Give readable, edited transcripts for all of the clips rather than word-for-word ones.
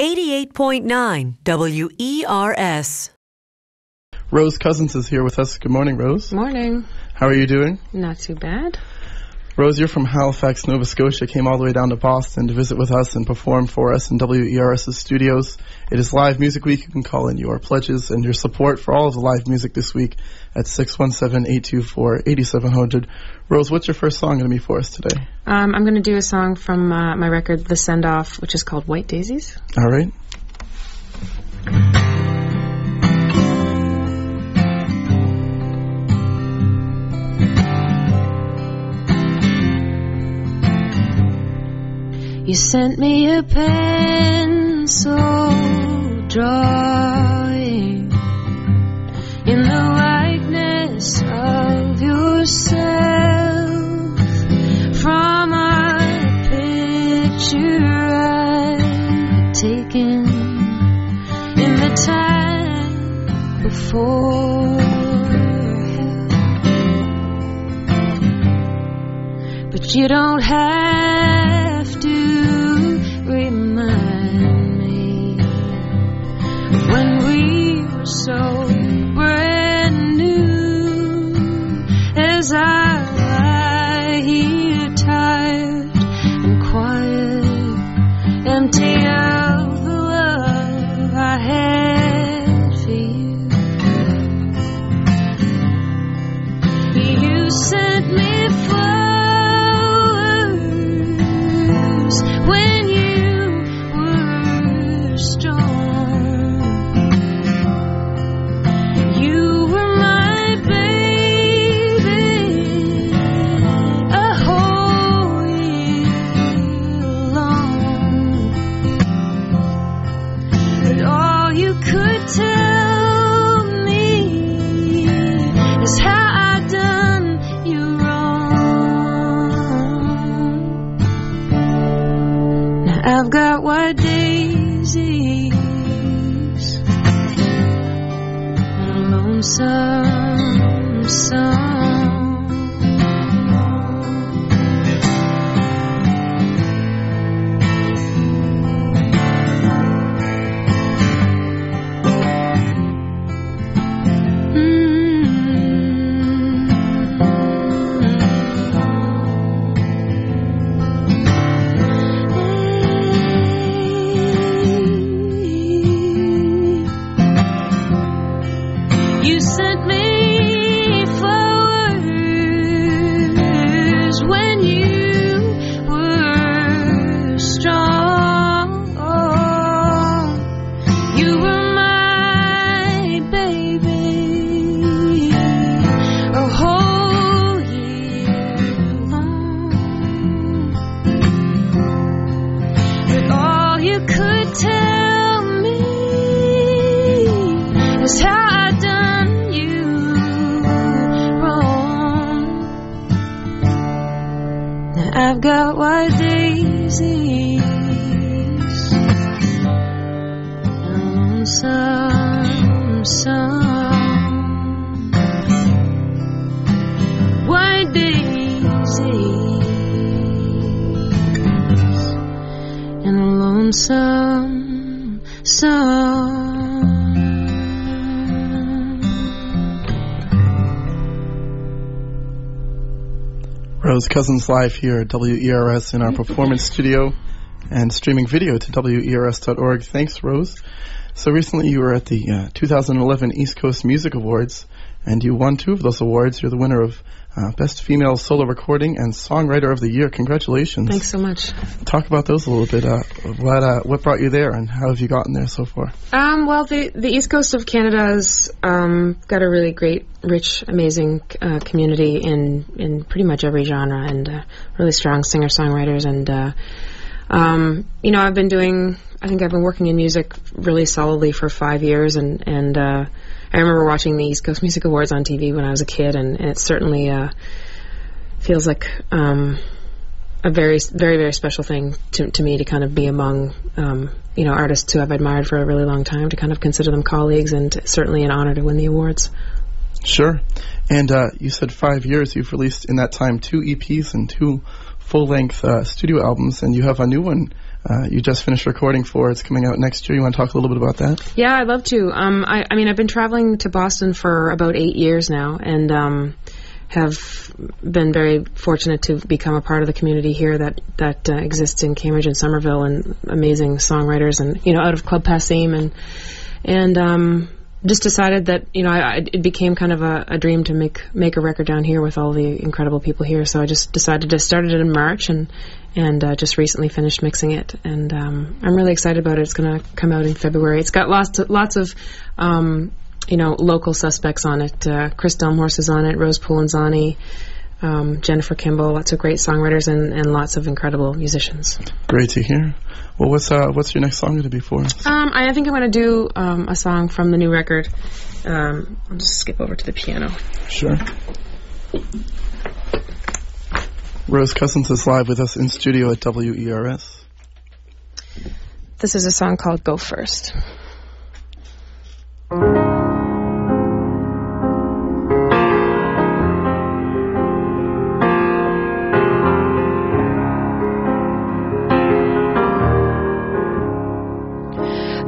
88.9 WERS. Rose Cousins is here with us. Good morning, Rose. Morning. How are you doing? Not too bad. Rose, you're from Halifax, Nova Scotia, came all the way down to Boston to visit with us and perform for us in WERS's studios. It is Live Music Week. You can call in your pledges and your support for all of the live music this week at 617-824-8700. Rose, what's your first song going to be for us today? I'm going to do a song from my record, The Send-Off, which is called White Daisies. All right. You sent me a pencil drawing in the likeness of yourself from a picture I'd taken in the time before hell. But you don't have to remind me of when we were so brand new, as I lie here tired and quiet, empty of the love I had for you. You sent me flowers when you were strong. You were my baby a whole year long. But all you could tell me is how I done you wrong. Now I've got white daisies and a lonesome song. You sent me flowers when you were strong. You were my baby a whole year long. But all you could tell me is how I done you wrong. Now I've got white daisies and a lonesome song. White daisies and a lonesome song. Rose Cousins live here at WERS in our performance studio and streaming video to WERS.org. Thanks, Rose. So recently you were at the 2011 East Coast Music Awards, and you won 2 of those awards. You're the winner of Best Female Solo Recording and Songwriter of the Year. Congratulations. Thanks so much. Talk about those a little bit. What brought you there, and how have you gotten there so far? Well, the East Coast of Canada's got a really great, rich, amazing community in pretty much every genre, and really strong singer-songwriters. And I've been working in music really solidly for 5 years, and I remember watching the East Coast Music Awards on TV when I was a kid, and it certainly feels like a very, very, very special thing to me to kind of be among artists who I've admired for a really long time, to kind of consider them colleagues, and certainly an honor to win the awards. Sure. And you said 5 years. You've released in that time 2 EPs and 2 full-length studio albums, and you have a new one you just finished recording for. It's coming out next year. You want to talk a little bit about that? Yeah, I'd love to. I mean, I've been traveling to Boston for about 8 years now, and have been very fortunate to become a part of the community here that exists in Cambridge and Somerville, and amazing songwriters, and out of Club Passim, and just decided that it became kind of a dream to make a record down here with all the incredible people here. So I just decided to start it in March, and just recently finished mixing it, and I'm really excited about it. It's going to come out in February. It's got lots of local suspects on it. Chris Delmhorst is on it, Rose Pulanzani, Jennifer Kimball, lots of great songwriters, and lots of incredible musicians. Great to hear. Well, what's your next song going to be for us? I think I'm going to do a song from the new record. I'll just skip over to the piano. Sure. Rose Cousins is live with us in studio at WERS. This is a song called Go First.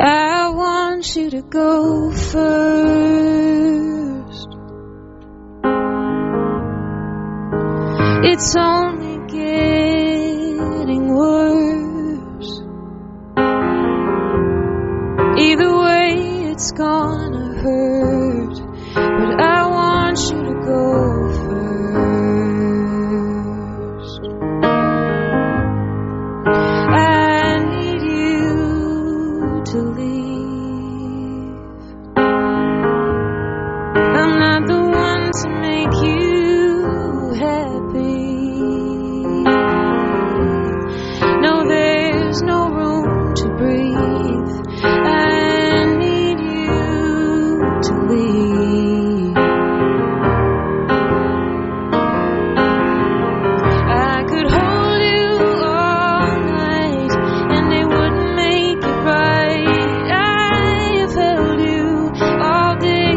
I want you to go first. It's only getting worse. Either way, it's gonna hurt. But I want you to go first. I need you to leave. I'm not the one to make you happy. No, there's no room to breathe. I need you to leave. I could hold you all night and it wouldn't make it right. I have held you all day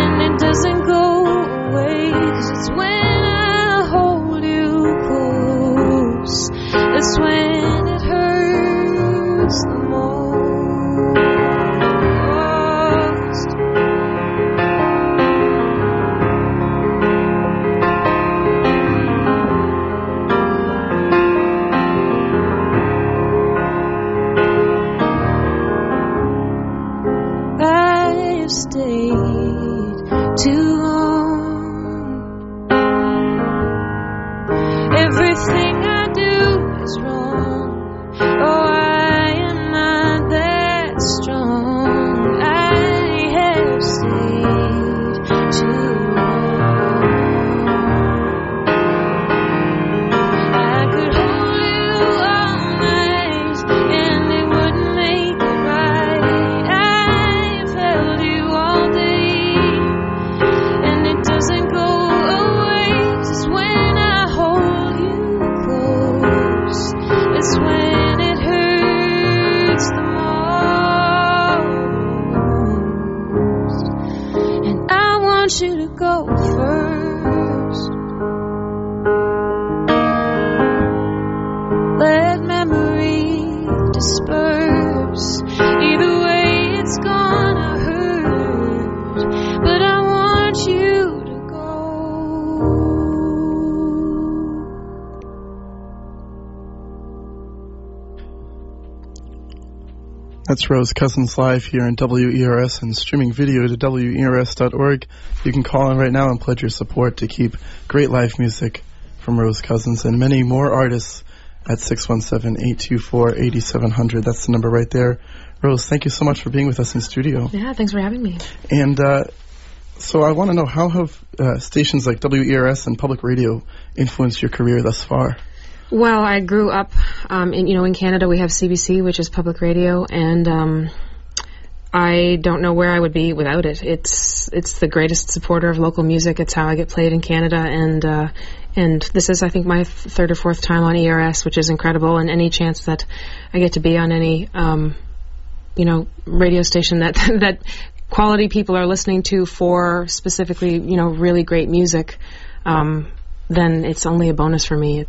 and it doesn't go away, 'cause it's when I hold you close that's when it hurts the most. I have stayed too long. Everything I do is wrong. Oh, I am not that strong. I have stayed too long. I could hold you all night and it wouldn't make it right. I've held you all day and it doesn't go away. 'Cause when I hold you close, it's when it hurts the most. And I want you to go first. Let memory disperse. Either way, it's gonna hurt. But I want you to go. That's Rose Cousins live here in WERS and streaming video to WERS.org. You can call in right now and pledge your support to keep great live music from Rose Cousins and many more artists at 617-824-8700. That's the number right there. Rose, thank you so much for being with us in studio. Yeah, thanks for having me. And so I want to know, how have stations like WERS and public radio influenced your career thus far? Well, I grew up, in Canada we have CBC, which is public radio, and I don't know where I would be without it. It's the greatest supporter of local music. It's how I get played in Canada, and this is, I think, my third or fourth time on ERS, which is incredible. And any chance that I get to be on any, radio station that quality people are listening to for specifically, really great music, then it's only a bonus for me.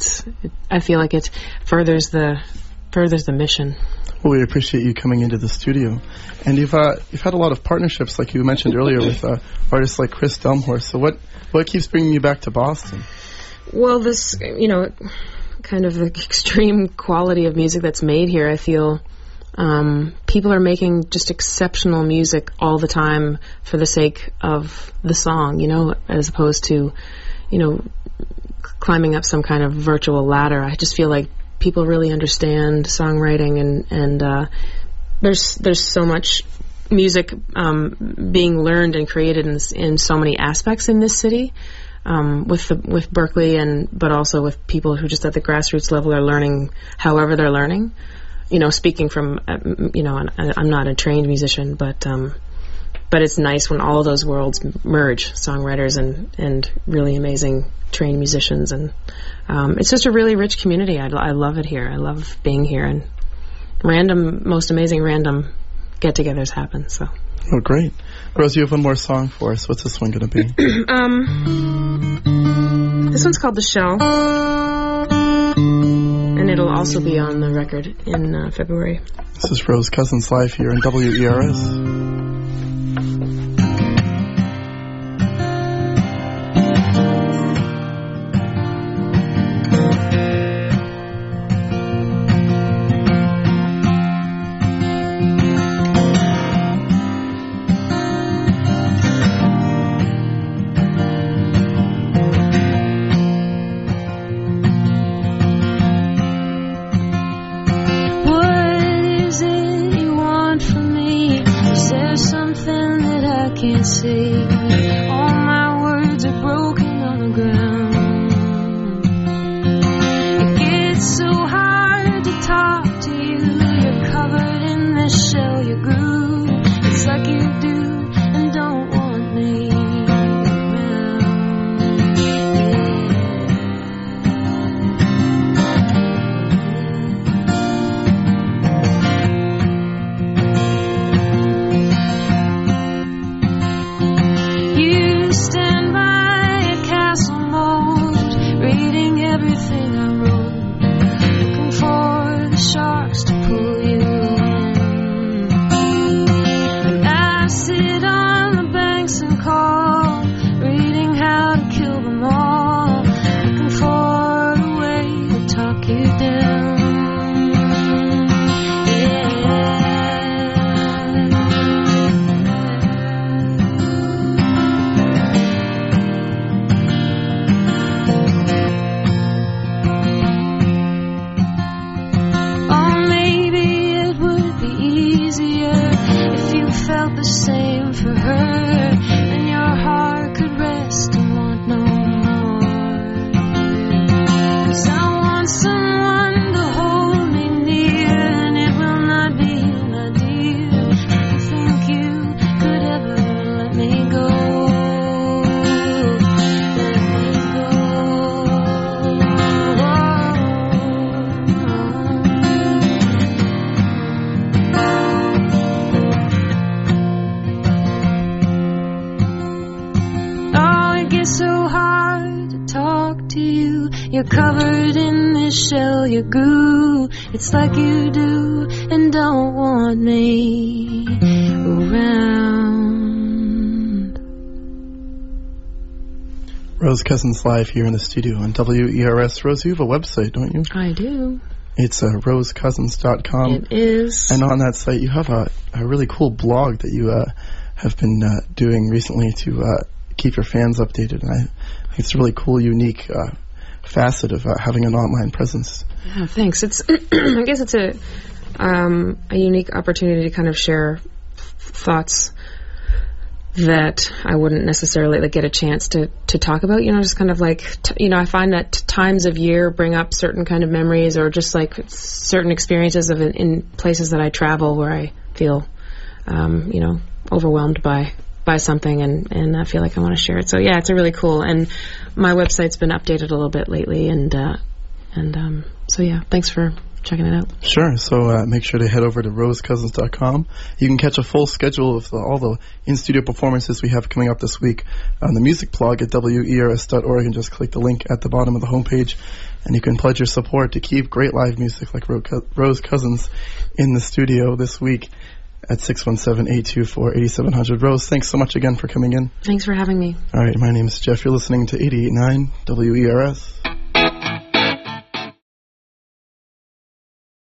I feel like it furthers the furthers the mission. Well, we appreciate you coming into the studio, and you've had a lot of partnerships, like you mentioned earlier, with artists like Chris Delmhorst. So what keeps bringing you back to Boston? Well, this, kind of the extreme quality of music that's made here. I feel people are making just exceptional music all the time for the sake of the song, as opposed to, climbing up some kind of virtual ladder. I just feel like people really understand songwriting, and there's so much music being learned and created in so many aspects in this city, with Berkeley, but also with people who just at the grassroots level are learning however they're learning. Speaking from, I'm not a trained musician, but it's nice when all of those worlds merge, songwriters and really amazing trained musicians, and it's just a really rich community. I love it here. I love being here, and most amazing random get-togethers happen. So. Oh, great. Rose, you have one more song for us. What's this one going to be? This one's called The Shell, and it'll also be on the record in February. This is Rose Cousins live here in WERS. You're covered in this shell, you goo. It's like you do and don't want me around. Rose Cousins live here in the studio on WERS. Rose, you have a website, don't you? I do. It's rosecousins.com. It is. And on that site, you have a really cool blog that you have been doing recently to keep your fans updated. And I think it's a really cool, unique facet of having an online presence. Yeah, thanks. It's I guess it's a unique opportunity to kind of share thoughts that I wouldn't necessarily get a chance to talk about. Just kind of like I find that times of year bring up certain kind of memories, or just like certain experiences of in places that I travel where I feel overwhelmed by something, and I feel like I want to share it. So yeah, it's a really cool, and my website's been updated a little bit lately, and so yeah, thanks for checking it out. Sure. So make sure to head over to rosecousins.com. You can catch a full schedule of all the in-studio performances we have coming up this week on the music blog at wers.org, and just click the link at the bottom of the homepage, and you can pledge your support to keep great live music like Rose Cousins in the studio this week at 617-824-8700. Rose, thanks so much again for coming in. Thanks for having me. All right, my name is Jeff. You're listening to 88.9 WERS.